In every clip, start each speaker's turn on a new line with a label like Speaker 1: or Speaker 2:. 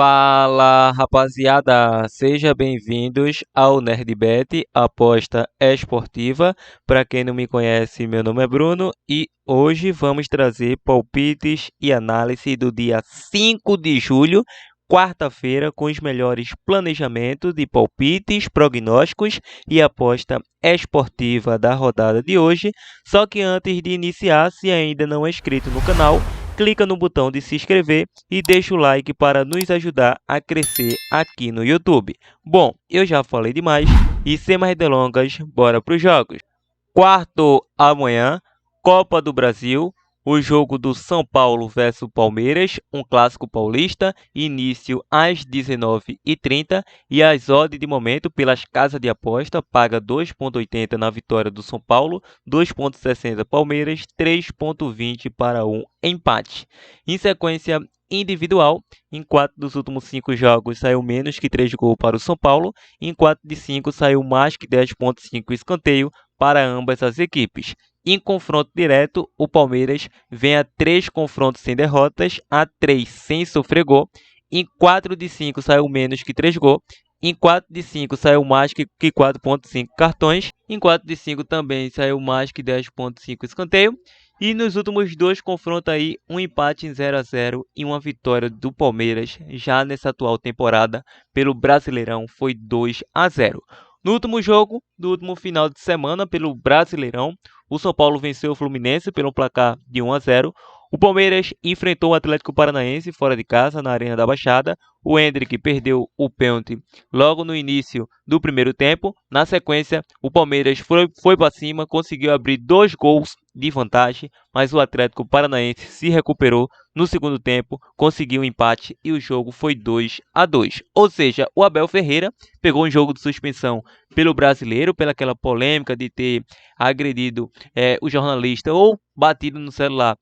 Speaker 1: Fala rapaziada, sejam bem-vindos ao NerdBet, aposta esportiva. Para quem não me conhece, meu nome é Bruno e hoje vamos trazer palpites e análise do dia 5 de julho, quarta-feira, com os melhores planejamentos de palpites, prognósticos e aposta esportiva da rodada de hoje. Só que antes de iniciar, se ainda não é inscrito no canal, clica no botão de se inscrever e deixa o like para nos ajudar a crescer aqui no YouTube. Bom, eu já falei demais e sem mais delongas, bora para os jogos. Quarto amanhã, Copa do Brasil, o jogo do São Paulo versus Palmeiras, um clássico paulista, início às 19h30 e as odds de momento pelas casas de aposta paga 2,80 na vitória do São Paulo, 2,60 Palmeiras, 3,20 para um empate. Em sequência individual, em 4 dos últimos 5 jogos saiu menos que 3 gols para o São Paulo, em 4 de 5 saiu mais que 10,5 escanteio para ambas as equipes. Em confronto direto, o Palmeiras vem a 3 confrontos sem derrotas, a 3 sem sofrer gol. Em 4 de 5 saiu menos que 3 gols. Em 4 de 5 saiu mais que 4,5 cartões. Em 4 de 5 também saiu mais que 10,5 escanteio. E nos últimos 2 confrontos aí, um empate em 0-0 e uma vitória do Palmeiras já nessa atual temporada pelo Brasileirão foi 2-0. No último jogo do último final de semana pelo Brasileirão, o São Paulo venceu o Fluminense pelo placar de 1-0. O Palmeiras enfrentou o Atlético Paranaense fora de casa na Arena da Baixada. O Endrick perdeu o pênalti logo no início do primeiro tempo. Na sequência, o Palmeiras foi para cima, conseguiu abrir 2 gols de vantagem, mas o Atlético Paranaense se recuperou no segundo tempo, conseguiu um empate e o jogo foi 2-2. Ou seja, o Abel Ferreira pegou um jogo de suspensão pelo Brasileiro, pelaquela polêmica de ter agredido o jornalista ou batido no celular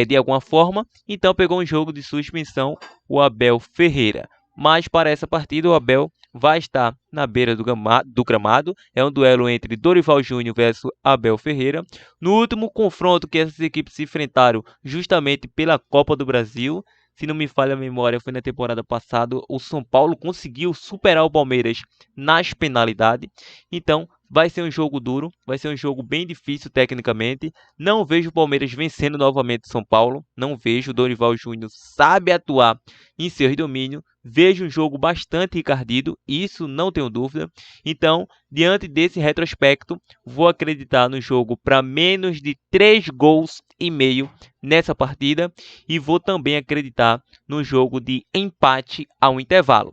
Speaker 1: de alguma forma. Então pegou um jogo de suspensão o Abel Ferreira. Mas para essa partida o Abel vai estar na beira do gramado. É um duelo entre Dorival Júnior versus Abel Ferreira. No último confronto que essas equipes se enfrentaram justamente pela Copa do Brasil, se não me falha a memória, foi na temporada passada, o São Paulo conseguiu superar o Palmeiras nas penalidades. Então vai ser um jogo duro, vai ser um jogo bem difícil tecnicamente. Não vejo o Palmeiras vencendo novamente o São Paulo. Não vejo. O Dorival Júnior sabe atuar em seu domínio. Vejo um jogo bastante encardido, isso não tenho dúvida. Então, diante desse retrospecto, vou acreditar no jogo para menos de 3 gols e meio nessa partida. E vou também acreditar no jogo de empate ao intervalo.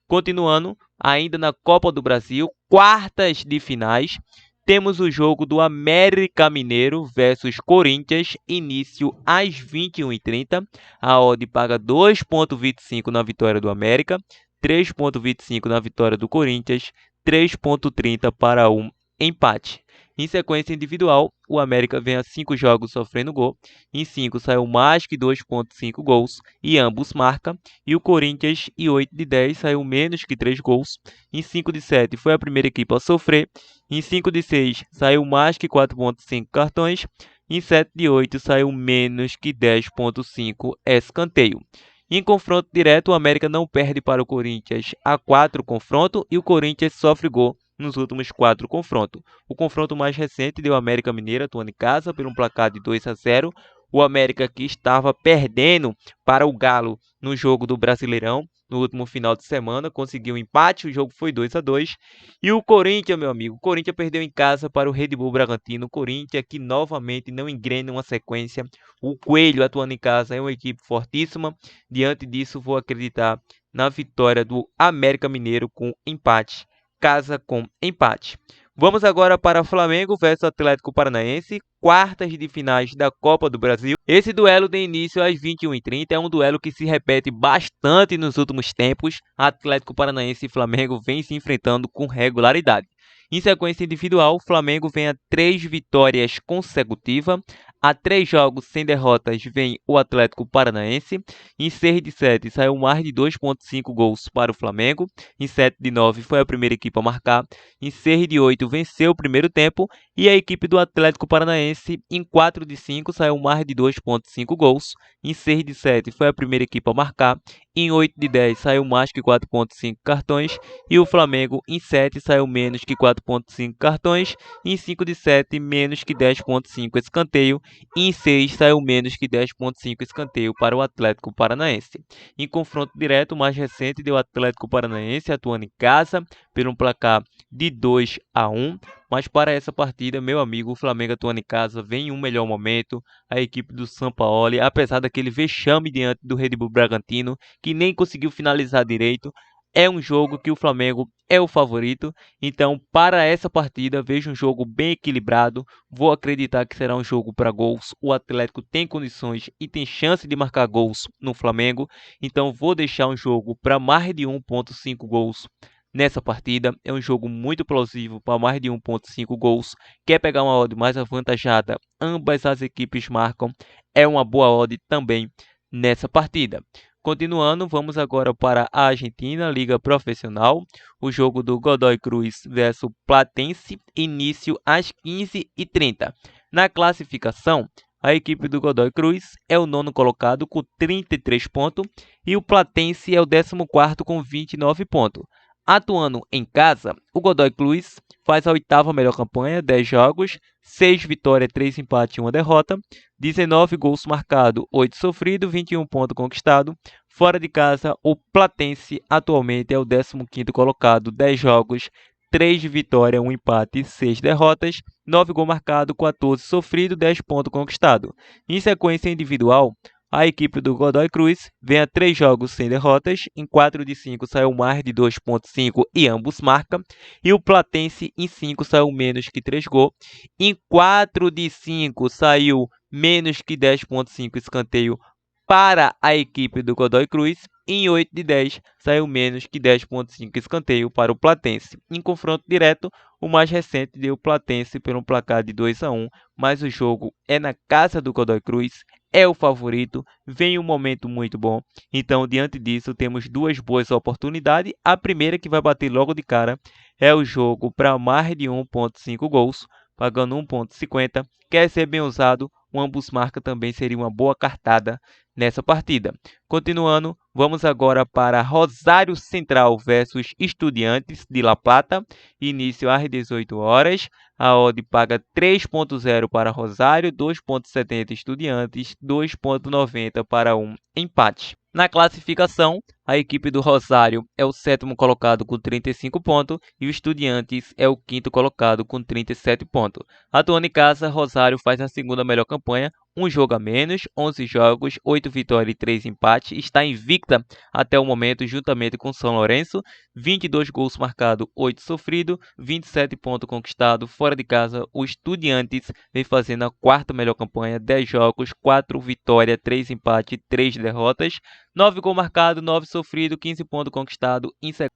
Speaker 1: Continuando, ainda na Copa do Brasil, quartas de finais, temos o jogo do América Mineiro versus Corinthians, início às 21h30. A odd paga 2,25 na vitória do América, 3,25 na vitória do Corinthians, 3,30 para um empate. Em sequência individual, o América vem a 5 jogos sofrendo gol. Em 5 saiu mais que 2,5 gols e ambos marcam. E o Corinthians, em 8 de 10, saiu menos que 3 gols. Em 5 de 7 foi a primeira equipe a sofrer. Em 5 de 6 saiu mais que 4,5 cartões. Em 7 de 8 saiu menos que 10,5 escanteio. Em confronto direto, o América não perde para o Corinthians a 4 confrontos e o Corinthians sofre gol nos últimos 4 confrontos. O confronto mais recente deu América Mineiro atuando em casa por um placar de 2-0. O América que estava perdendo para o Galo no jogo do Brasileirão no último final de semana, conseguiu um empate, o jogo foi 2-2. E o Corinthians, meu amigo, o Corinthians perdeu em casa para o Red Bull Bragantino. O Corinthians que novamente não engrena uma sequência. O Coelho atuando em casa é uma equipe fortíssima. Diante disso, vou acreditar na vitória do América Mineiro com empate. Casa com empate. Vamos agora para Flamengo versus Atlético Paranaense, quartas de finais da Copa do Brasil. Esse duelo tem início às 21h30, é um duelo que se repete bastante nos últimos tempos. Atlético Paranaense e Flamengo vêm se enfrentando com regularidade. Em sequência individual, o Flamengo vem a 3 vitórias consecutivas. A 3 jogos sem derrotas vem o Atlético Paranaense. Em 6 de 7 saiu mais de 2,5 gols para o Flamengo. Em 7 de 9 foi a primeira equipe a marcar. Em 6 de 8 venceu o primeiro tempo. E a equipe do Atlético Paranaense, em 4 de 5, saiu mais de 2,5 gols. Em 6 de 7 foi a primeira equipe a marcar. Em 8 de 10 saiu mais que 4,5 cartões. E o Flamengo, em 7, saiu menos que 4,5 cartões. Em 5 de 7, menos que 10,5 escanteio. E em 6, saiu menos que 10,5 escanteio para o Atlético Paranaense. Em confronto direto, o mais recente deu o Atlético Paranaense atuando em casa por um placar de 2-1. Mas para essa partida, meu amigo, o Flamengo atuando em casa vem em um melhor momento. A equipe do Sampaoli, apesar daquele vexame diante do Red Bull Bragantino, que nem conseguiu finalizar direito, é um jogo que o Flamengo é o favorito. Então, para essa partida, vejo um jogo bem equilibrado. Vou acreditar que será um jogo para gols. O Atlético tem condições e tem chance de marcar gols no Flamengo. Então, vou deixar um jogo para mais de 1,5 gols. Nessa partida, é um jogo muito plausível para mais de 1,5 gols. Quer pegar uma odd mais avantajada? Ambas as equipes marcam. É uma boa odd também nessa partida. Continuando, vamos agora para a Argentina, Liga Profissional. O jogo do Godoy Cruz versus Platense, início às 15h30. Na classificação, a equipe do Godoy Cruz é o nono colocado com 33 pontos e o Platense é o 14º com 29 pontos. Atuando em casa, o Godoy Cruz faz a oitava melhor campanha, 10 jogos, 6 vitórias, 3 empates e 1 derrota, 19 gols marcados, 8 sofridos, 21 pontos conquistados. Fora de casa, o Platense atualmente é o 15º colocado, 10 jogos, 3 vitórias, 1 empate e 6 derrotas, 9 gols marcados, 14 sofridos, 10 pontos conquistados. Em sequência individual, a equipe do Godoy Cruz vem a 3 jogos sem derrotas, em 4 de 5 saiu mais de 2,5 e ambos marcam, e o Platense em 5 saiu menos que 3 gols, em 4 de 5 saiu menos que 10,5 escanteio para a equipe do Godoy Cruz, e em 8 de 10 saiu menos que 10,5 escanteio para o Platense. Em confronto direto, o mais recente deu o Platense por um placar de 2-1, mas o jogo é na casa do Godoy Cruz, é o favorito, vem um momento muito bom. Então, diante disso, temos duas boas oportunidades. A primeira que vai bater logo de cara é o jogo para mais de 1,5 gols, pagando 1,50. Quer ser bem usado, o ambos marca também seria uma boa cartada nessa partida. Continuando, vamos agora para Rosário Central versus Estudiantes de La Plata, início às 18 horas. A odd paga 3,0 para Rosário, 2,70 Estudiantes, 2,90 para um empate. Na classificação, a equipe do Rosário é o 7º colocado com 35 pontos e o Estudiantes é o 5º colocado com 37 pontos. Atuando em casa, Rosário faz a segunda melhor campanha, um jogo a menos, 11 jogos, 8 vitórias e 3 empates, está invicta até o momento juntamente com São Lourenço, 22 gols marcados, 8 sofridos, 27 pontos conquistados. Fora de casa, o Estudiantes vem fazendo a quarta melhor campanha, 10 jogos, 4 vitórias, 3 empates e 3 derrotas, 9 gols marcados, 9 sofridos, 15 pontos conquistados.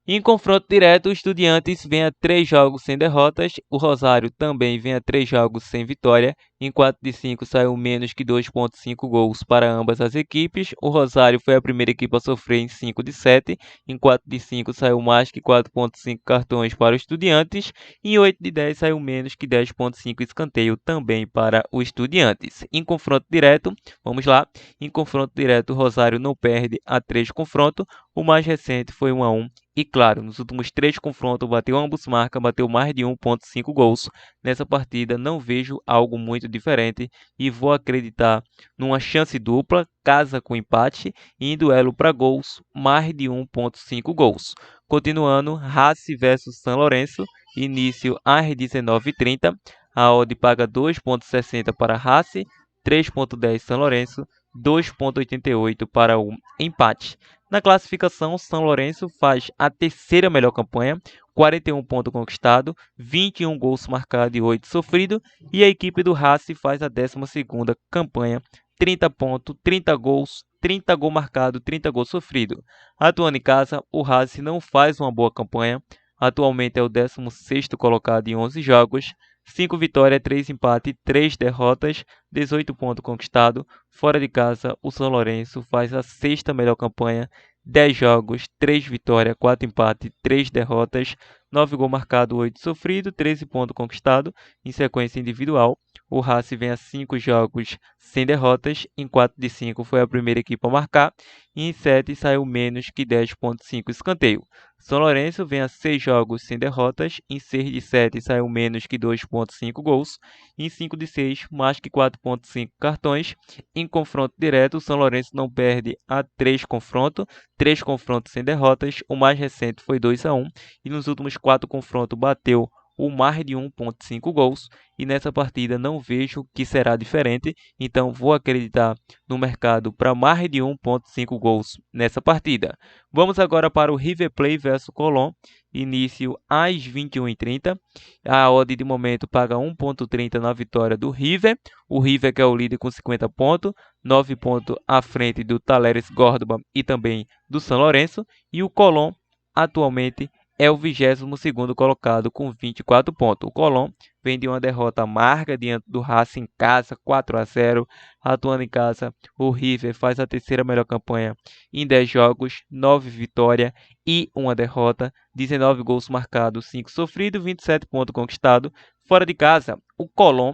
Speaker 1: Em confronto direto, o Estudiantes vem a 3 jogos sem derrotas, o Rosário também vem a 3 jogos sem vitória. Em 4 de 5 saiu menos que 2,5 gols para ambas as equipes. O Rosário foi a primeira equipe a sofrer em 5 de 7. Em 4 de 5 saiu mais que 4,5 cartões para os Estudiantes. Em 8 de 10 saiu menos que 10,5 escanteio também para os Estudiantes. Em confronto direto, vamos lá. Em confronto direto, o Rosário não perde a 3 confrontos. O mais recente foi 1-1. E claro, nos últimos 3 confrontos bateu ambos marcas, bateu mais de 1,5 gols. Nessa partida não vejo algo muito diferente e vou acreditar numa chance dupla, casa com empate e em duelo para gols, mais de 1,5 gols. Continuando, Racing versus São Lourenço, início às 19h30. A odd paga 2,60 para Racing, 3,10 São Lourenço, 2,88 para o empate. Na classificação, São Lourenço faz a terceira melhor campanha, 41 pontos conquistados, 21 gols marcados e 8 sofridos, e a equipe do Racing faz a 12ª campanha, 30 pontos, 30 gols, 30 gols marcados, 30 gols sofridos. Atuando em casa, o Racing não faz uma boa campanha, atualmente é o 16º colocado em 11 jogos, 5 vitórias, 3 empates, 3 derrotas, 18 pontos conquistados. Fora de casa, o São Lourenço faz a sexta melhor campanha, 10 jogos, 3 vitórias, 4 empates, 3 derrotas, 9 gols marcados, 8 sofridos, 13 pontos conquistados. Em sequência individual, o Racing vem a 5 jogos sem derrotas, em 4 de 5 foi a primeira equipe a marcar, e em 7 saiu menos que 10,5 escanteio. São Lourenço vem a 6 jogos sem derrotas, em 6 de 7 saiu menos que 2,5 gols, em 5 de 6 mais que 4,5 cartões. Em confronto direto, o São Lourenço não perde a 3 confrontos sem derrotas, o mais recente foi 2-1, e nos últimos 4 confrontos bateu o mais de 1,5 gols, e nessa partida não vejo que será diferente, então vou acreditar no mercado para mais de 1,5 gols nessa partida. Vamos agora para o River Plate versus Colón, início às 21h30. A odd de momento paga 1,30 na vitória do River. O River que é o líder com 50 pontos, 9 pontos à frente do Talleres Córdoba e também do São Lourenço. E o Colón atualmente é o 22º colocado com 24 pontos. O Colón vem de uma derrota amarga diante do Racing em casa, 4-0. Atuando em casa, o River faz a terceira melhor campanha em 10 jogos, 9 vitórias e 1 derrota, 19 gols marcados, 5 sofridos, 27 pontos conquistados. Fora de casa, o Colón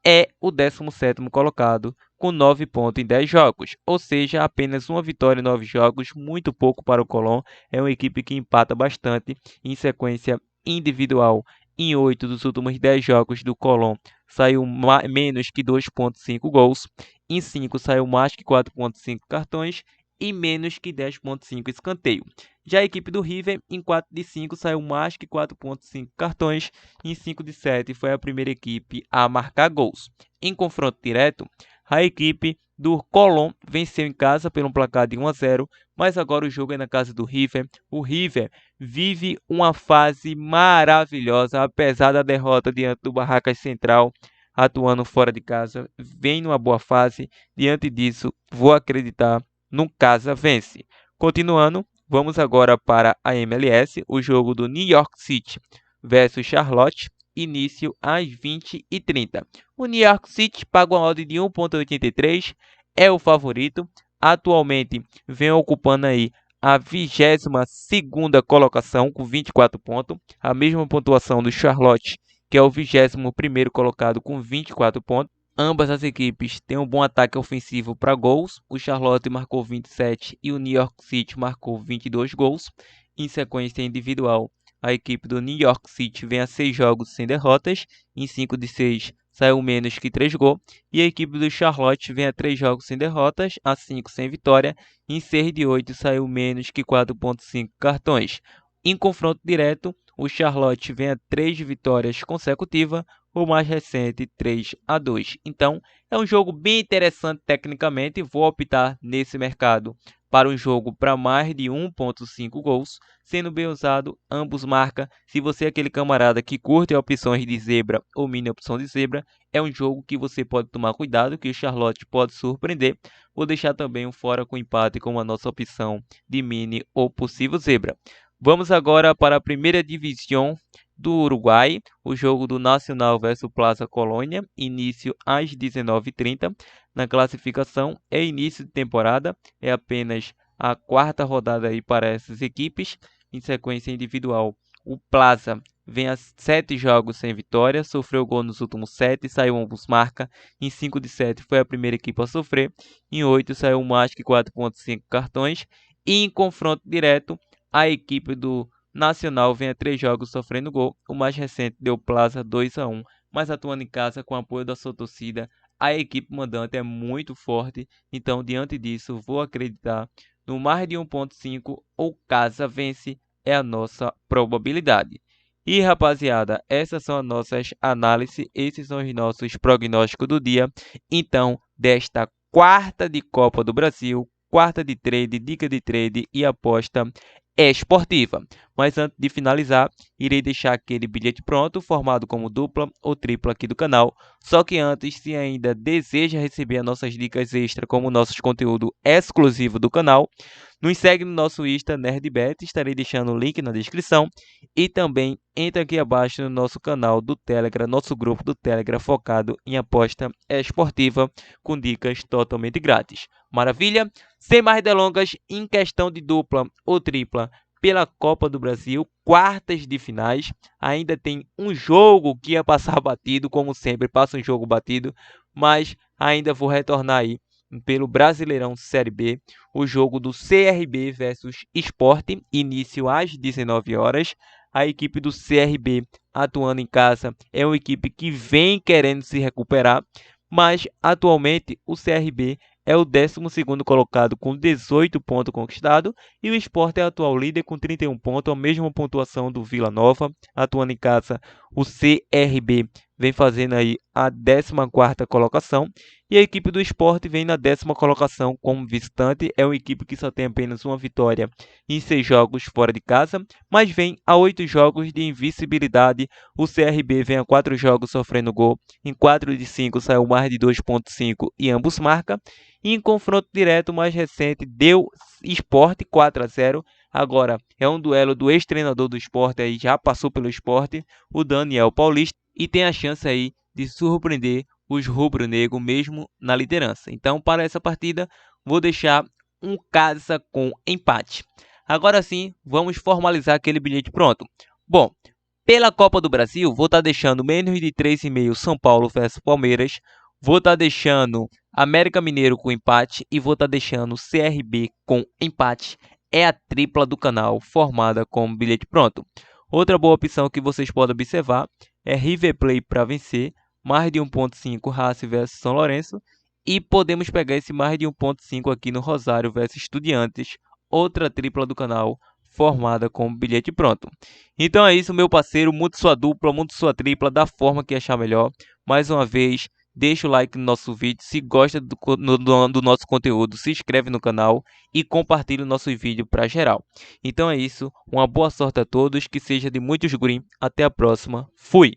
Speaker 1: é o 17º colocado com 9 pontos em 10 jogos, ou seja, apenas uma vitória em 9 jogos, muito pouco para o Colón. É uma equipe que empata bastante em sequência individual. Em 8 dos últimos 10 jogos do Colón, saiu menos que 2,5 gols. Em 5 saiu mais que 4,5 cartões e menos que 10,5 escanteio. Já a equipe do River, em 4 de 5, saiu mais que 4,5 cartões. Em 5 de 7, foi a primeira equipe a marcar gols. Em confronto direto, a equipe do Colón venceu em casa pelo placar de 1-0, mas agora o jogo é na casa do River. O River vive uma fase maravilhosa, apesar da derrota diante do Barracas Central, atuando fora de casa, vem numa boa fase. Diante disso, vou acreditar no Casa Vence. Continuando, vamos agora para a MLS, o jogo do New York City versus Charlotte, início às 20h30. O New York City paga uma odd de 1,83, é o favorito, atualmente vem ocupando aí a 22ª colocação com 24 pontos, a mesma pontuação do Charlotte, que é o 21º colocado com 24 pontos. Ambas as equipes têm um bom ataque ofensivo para gols. O Charlotte marcou 27 e o New York City marcou 22 gols. Em sequência individual, a equipe do New York City vem a 6 jogos sem derrotas. Em 5 de 6 saiu menos que 3 gols. E a equipe do Charlotte vem a 3 jogos sem derrotas, a 5 sem vitória. Em 6 de 8 saiu menos que 4,5 cartões. Em confronto direto, o Charlotte vem a 3 vitórias consecutivas, o mais recente 3-2. Então, é um jogo bem interessante tecnicamente. Vou optar nesse mercado para um jogo para mais de 1,5 gols, sendo bem usado, ambos marcam. Se você é aquele camarada que curte opções de zebra ou mini opção de zebra, é um jogo que você pode tomar cuidado, que o Charlotte pode surpreender. Vou deixar também um fora com empate como a nossa opção de mini ou possível zebra. Vamos agora para a primeira divisão do Uruguai, o jogo do Nacional versus Plaza Colônia, início às 19h30. Na classificação, é início de temporada, é apenas a 4ª rodada aí para essas equipes. Em sequência individual, o Plaza vem a 7 jogos sem vitória, sofreu gol nos últimos 7, saiu ambos marca. Em 5 de 7 foi a primeira equipe a sofrer, em 8 saiu mais que 4,5 cartões. E em confronto direto, a equipe do Nacional vem a 3 jogos sofrendo gol. O mais recente deu Plaza 2-1, mas atuando em casa com apoio da sua torcida, a equipe mandante é muito forte. Então, diante disso, vou acreditar no mais de 1,5 ou Casa Vence é a nossa probabilidade. E rapaziada, essas são as nossas análises, esses são os nossos prognósticos do dia. Então, desta quarta de Copa do Brasil, quarta de trade, dica de trade e aposta esportiva. Mas antes de finalizar, irei deixar aquele bilhete pronto, formado como dupla ou tripla aqui do canal. Só que antes, se ainda deseja receber as nossas dicas extra como nossos conteúdo exclusivo do canal, nos segue no nosso Insta NerdBet, estarei deixando o link na descrição. E também entra aqui abaixo no nosso canal do Telegram, nosso grupo do Telegram focado em aposta esportiva, com dicas totalmente grátis. Maravilha? Sem mais delongas, em questão de dupla ou tripla pela Copa do Brasil, quartas de finais, ainda tem um jogo que ia passar batido, como sempre, passa um jogo batido, mas ainda vou retornar aí pelo Brasileirão Série B, o jogo do CRB versus Sport, início às 19 horas. A equipe do CRB atuando em casa é uma equipe que vem querendo se recuperar, mas atualmente o CRB é o 12º colocado com 18 pontos conquistados e o Sport é o atual líder com 31 pontos, a mesma pontuação do Vila Nova. Atuando em casa, o CRB vem fazendo aí a 14ª colocação e a equipe do Sport vem na 10ª colocação como visitante. É uma equipe que só tem apenas uma vitória em 6 jogos fora de casa, mas vem a 8 jogos de invencibilidade. O CRB vem a 4 jogos sofrendo gol, em 4 de 5 saiu mais de 2,5 e ambos marcam. E em confronto direto mais recente, deu Sport 4-0. Agora é um duelo do ex-treinador do Sport, aí já passou pelo Sport, o Daniel Paulista, e tem a chance aí de surpreender os rubro-negros mesmo na liderança. Então, para essa partida, vou deixar um casa com empate. Agora sim, vamos formalizar aquele bilhete pronto. Bom, pela Copa do Brasil, vou estar deixando menos de 3,5 São Paulo versus Palmeiras. Vou estar deixando América Mineiro com empate e vou estar deixando CRB com empate. É a tripla do canal formada como bilhete pronto. Outra boa opção que vocês podem observar é River Plate para vencer, mais de 1,5 Racing versus São Lourenço. E podemos pegar esse mais de 1,5 aqui no Rosário versus Estudiantes, outra tripla do canal formada como bilhete pronto. Então é isso, meu parceiro, monte sua dupla, monte sua tripla da forma que achar melhor. Mais uma vez, deixa o like no nosso vídeo, se gosta do nosso conteúdo, se inscreve no canal e compartilha o nosso vídeo para geral. Então é isso, uma boa sorte a todos, que seja de muitos green, até a próxima, fui!